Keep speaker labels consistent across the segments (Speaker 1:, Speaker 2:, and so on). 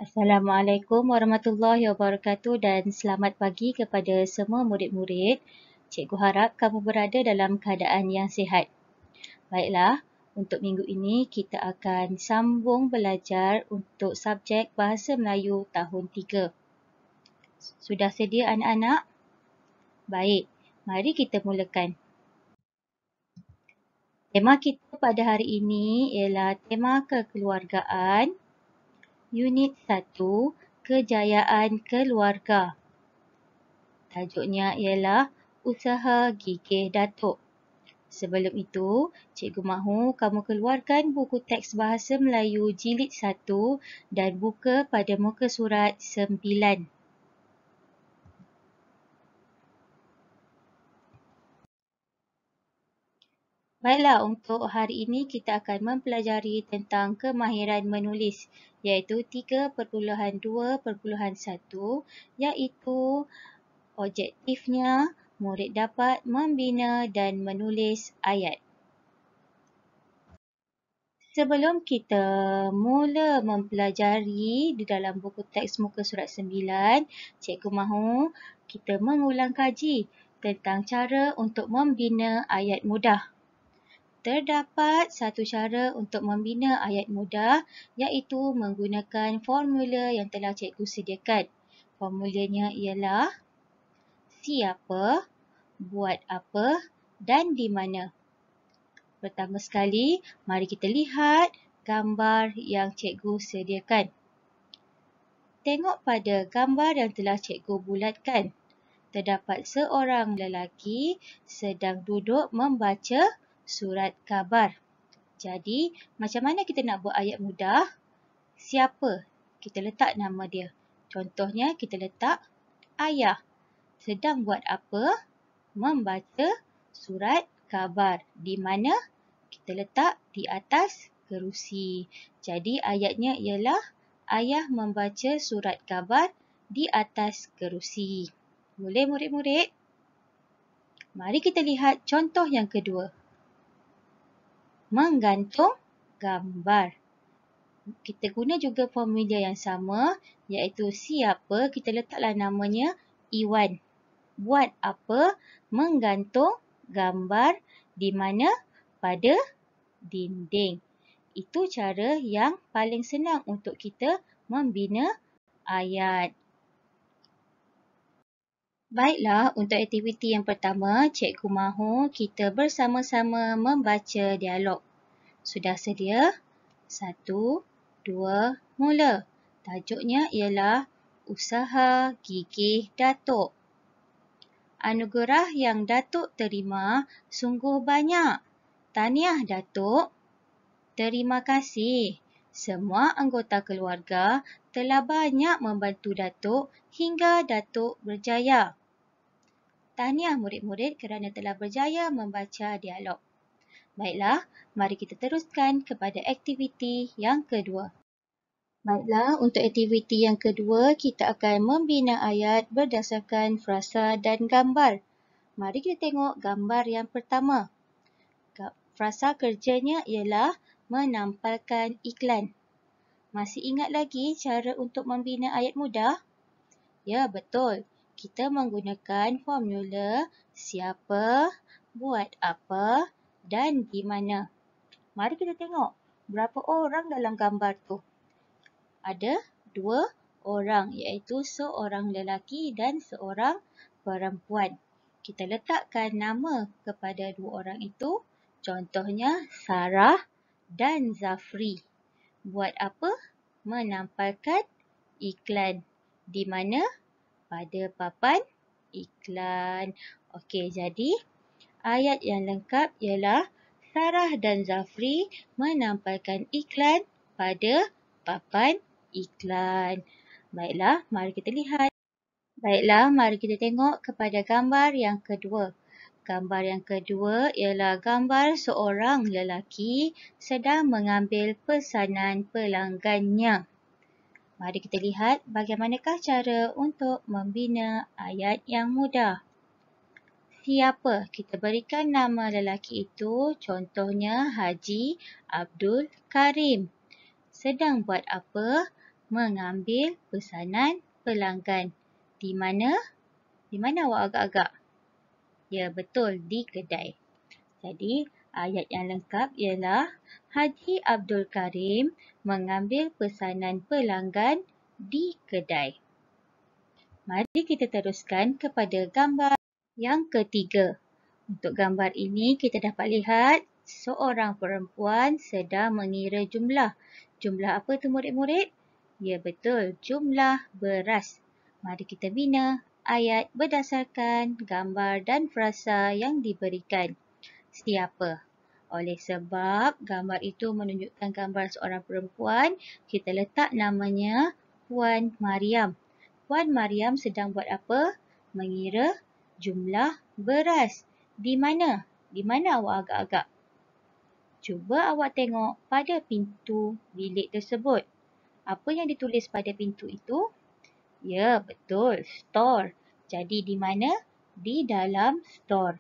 Speaker 1: Assalamualaikum warahmatullahi wabarakatuh dan selamat pagi kepada semua murid-murid. Cikgu harap kamu berada dalam keadaan yang sihat. Baiklah, untuk minggu ini kita akan sambung belajar untuk subjek Bahasa Melayu tahun 3. Sudah sedia anak-anak? Baik, mari kita mulakan. Tema kita pada hari ini ialah tema kekeluargaan, Unit 1, Kejayaan Keluarga. Tajuknya ialah Usaha Gigih Datuk. Sebelum itu, cikgu mahu kamu keluarkan buku teks Bahasa Melayu Jilid 1 dan buka pada muka surat 9. Baiklah, untuk hari ini kita akan mempelajari tentang kemahiran menulis, iaitu 3.2.1, iaitu objektifnya murid dapat membina dan menulis ayat. Sebelum kita mula mempelajari di dalam buku teks muka surat 9, cikgu mahu kita mengulang kaji tentang cara untuk membina ayat mudah. Terdapat satu cara untuk membina ayat mudah, iaitu menggunakan formula yang telah cikgu sediakan. Formulanya ialah siapa, buat apa dan di mana. Pertama sekali, mari kita lihat gambar yang cikgu sediakan. Tengok pada gambar yang telah cikgu bulatkan. Terdapat seorang lelaki sedang duduk membaca surat khabar. Jadi, macam mana kita nak buat ayat mudah? Siapa? Kita letak nama dia. Contohnya, kita letak ayah. Sedang buat apa? Membaca surat khabar. Di mana? Kita letak di atas kerusi. Jadi ayatnya ialah ayah membaca surat khabar di atas kerusi. Boleh murid-murid? Mari kita lihat contoh yang kedua. Menggantung gambar. Kita guna juga formula yang sama, iaitu siapa, kita letaklah namanya Iwan. Buat apa? Menggantung gambar di mana? Pada dinding. Itu cara yang paling senang untuk kita membina ayat. Baiklah, untuk aktiviti yang pertama, cikgu mahu kita bersama-sama membaca dialog. Sudah sedia? 1, 2, mula. Tajuknya ialah Usaha Gigih Datuk. Anugerah yang Datuk terima sungguh banyak. Tahniah Datuk. Terima kasih. Semua anggota keluarga telah banyak membantu Datuk hingga Datuk berjaya. Tahniah murid-murid kerana telah berjaya membaca dialog. Baiklah, mari kita teruskan kepada aktiviti yang kedua. Baiklah, untuk aktiviti yang kedua, kita akan membina ayat berdasarkan frasa dan gambar. Mari kita tengok gambar yang pertama. Frasa kerjanya ialah menampalkan iklan. Masih ingat lagi cara untuk membina ayat mudah? Ya, betul. Kita menggunakan formula siapa, buat apa dan di mana. Mari kita tengok berapa orang dalam gambar tu. Ada 2 orang, iaitu seorang lelaki dan seorang perempuan. Kita letakkan nama kepada 2 orang itu. Contohnya Sarah dan Zafri. Buat apa? Menampalkan iklan. Di mana? Pada papan iklan. Okey, jadi ayat yang lengkap ialah Sarah dan Zafri menampalkan iklan pada papan iklan. Baiklah, mari kita lihat. Baiklah, mari kita tengok kepada gambar yang kedua. Gambar yang kedua ialah gambar seorang lelaki sedang mengambil pesanan pelanggannya. Mari kita lihat bagaimanakah cara untuk membina ayat yang mudah. Siapa? Kita berikan nama lelaki itu, contohnya Haji Abdul Karim. Sedang buat apa? mengambil pesanan pelanggan. Di mana? Di mana awak agak-agak? Ya, betul, di kedai. Jadi, ayat yang lengkap ialah Haji Abdul Karim mengambil pesanan pelanggan di kedai. Mari kita teruskan kepada gambar yang ketiga. Untuk gambar ini, kita dapat lihat seorang perempuan sedang mengira jumlah. Jumlah apa tu murid-murid? Ya, betul, jumlah beras. Mari kita bina ayat berdasarkan gambar dan frasa yang diberikan. Siapa? Oleh sebab gambar itu menunjukkan gambar seorang perempuan, kita letak namanya Puan Mariam. Puan Mariam sedang buat apa? Mengira jumlah beras. Di mana? Di mana awak agak-agak? Cuba awak tengok pada pintu bilik tersebut. Apa yang ditulis pada pintu itu? Ya, betul, store. Jadi di mana? Di dalam store.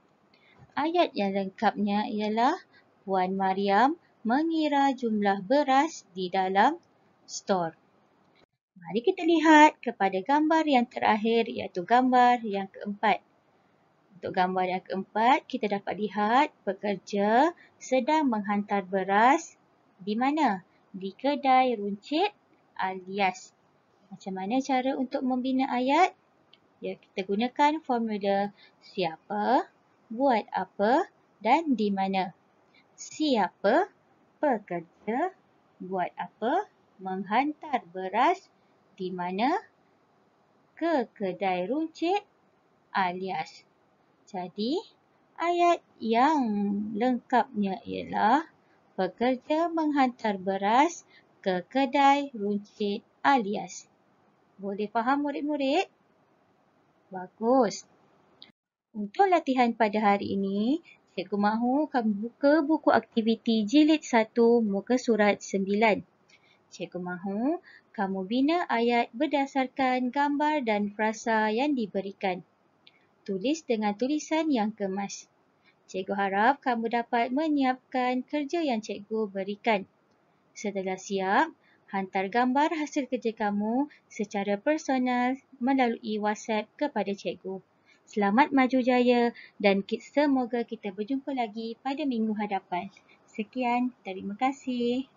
Speaker 1: Ayat yang lengkapnya ialah Puan Mariam mengira jumlah beras di dalam store. Mari kita lihat kepada gambar yang terakhir iaitu gambar yang keempat. Untuk gambar yang keempat, kita dapat lihat pekerja sedang menghantar beras di mana? Di kedai runcit alias. Macam mana cara untuk membina ayat? Ya, kita gunakan formula siapa, buat apa dan di mana. Siapa? Pekerja. Buat apa? Menghantar beras di mana? Ke kedai runcit alias. Jadi, ayat yang lengkapnya ialah pekerja menghantar beras ke kedai runcit alias. Boleh faham murid-murid? Bagus. Untuk latihan pada hari ini, Cikgu mahu kamu buka buku aktiviti jilid 1 muka surat 9. Cikgu mahu kamu bina ayat berdasarkan gambar dan frasa yang diberikan. Tulis dengan tulisan yang kemas. Cikgu harap kamu dapat menyiapkan kerja yang cikgu berikan. Setelah siap, hantar gambar hasil kerja kamu secara personal melalui WhatsApp kepada cikgu. Selamat maju jaya dan semoga kita berjumpa lagi pada minggu hadapan. Sekian, terima kasih.